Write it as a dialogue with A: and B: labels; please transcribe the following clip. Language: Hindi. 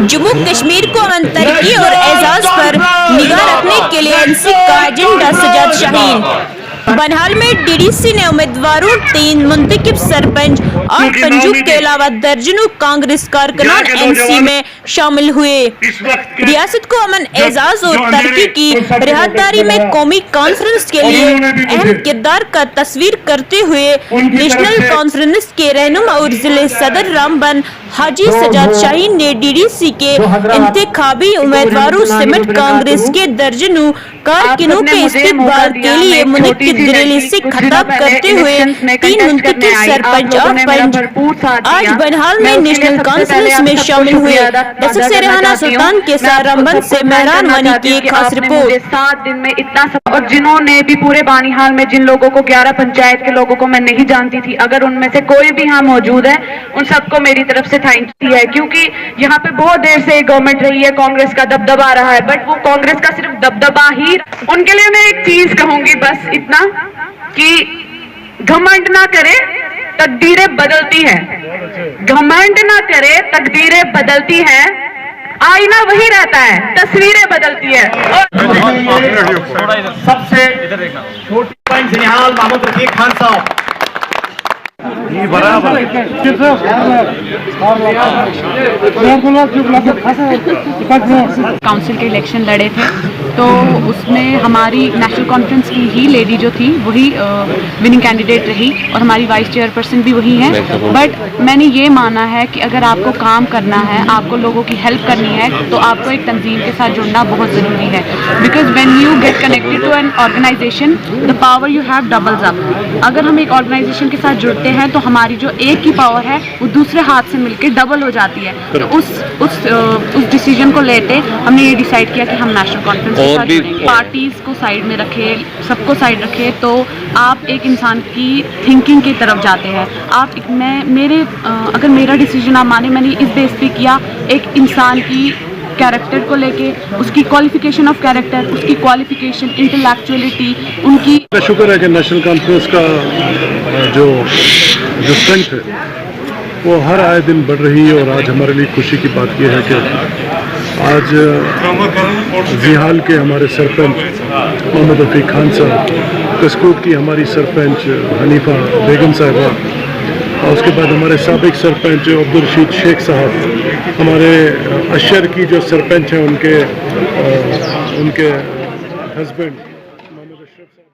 A: जम्मू कश्मीर को अमन तरक्की और एजाज पर निगाह रखने के लिए एनसी का एजेंडा सजाद शाहीन। बनहाल में डीडीसी ने उम्मीदवारों 3 मुंतखब सरपंच और पंजूब के अलावा दर्जनों कांग्रेस कारकुनान एनसी में शामिल हुए। रियासत को अमन एजाज और तरक्की की राहदारी में कौमी कॉन्फ्रेंस के लिए अहम किरदार का तस्वीर करते हुए नेशनल कॉन्फ्रेंस के रहनुमा और जिले सदर रामबन हाजी सजाद शाहीन ने डीडीसी के इंतखाबी उम्मीदवारों समेत कांग्रेस के दर्जनों कारकुनों के इस्तेमाल के लिए मुनक्किद रैली से खिताब करते हुए 3 मुंतखब सरपंच और पंच आज बनहाल में नेशनल कॉन्फ्रेंस में शामिल हुए। दस्तक से रेहाना सुल्तान के साथ रामबन से मेहरान वानी की एक खास रिपोर्ट।
B: 7 दिन में इतना सब, और जिन्होंने भी पूरे बानीहाल में जिन लोगों को 11 पंचायत के लोगों को मैं नहीं जानती थी, अगर उनमें से कोई भी यहाँ मौजूद है, उन सबको मेरी तरफ से थैंक यू है, क्योंकि यहाँ पे बहुत देर से गवर्नमेंट रही है, कांग्रेस का दबदबा रहा है, बट वो कांग्रेस का सिर्फ दबदबा ही। उनके लिए मैं एक चीज कहूंगी बस इतना कि घमंड ना करे, तकदीरें बदलती हैं। घमंड ना करे, तकदीरें बदलती हैं। आईना वही रहता है, तस्वीरें बदलती है।
C: सबसे छोटी पॉइंट निहाल मोहम्मद रफीक खान साहब
D: काउंसिल के इलेक्शन लड़े थे, तो उसमें हमारी नेशनल कॉन्फ्रेंस की ही लेडी जो थी वही विनिंग कैंडिडेट रही और हमारी वाइस चेयरपर्सन भी वही हैं। बट मैंने ये माना है कि अगर आपको काम करना है, आपको लोगों की हेल्प करनी है, तो आपको एक तंजीम के साथ जुड़ना बहुत ज़रूरी है। Because when you get connected to an organization, the power you have doubles up. अगर हम एक ऑर्गेनाइजेशन के साथ जुड़ते हैं तो हमारी जो एक की पावर है वो दूसरे हाथ से मिलकर डबल हो जाती है। तो उस डिसीजन को लेते हमने ये डिसाइड किया कि हम नेशनल कॉन्फ्रेंस के साथ जुड़ेंगे। पार्टीज को साइड में रखे, सबको साइड रखे, तो आप एक इंसान की थिंकिंग की तरफ जाते हैं। आप अगर मेरा डिसीजन आप माने, मैंने इस बेस पे किया एक इंसान की कैरेक्टर को लेके, उसकी क्वालिफिकेशन ऑफ कैरेक्टर, उसकी क्वालिफिकेशन, इंटेलेक्चुअलिटी, उनकी।
E: शुक्र है कि नेशनल कॉन्फ्रेंस का जो स्ट्रेंथ है वो हर आए दिन बढ़ रही है। और आज हमारे लिए खुशी की बात यह है कि आज जिहाल के हमारे सरपंच मोहम्मद रफीक खान साहब, कसकोट की हमारी सरपंच हनीफा बेगम साहिबा, और उसके बाद हमारे साबिक सरपंच अब्दुल रशीद शेख साहब, हमारे अशर की जो सरपंच हैं उनके हस्बैंड मोहम्मद अशरफ साहब।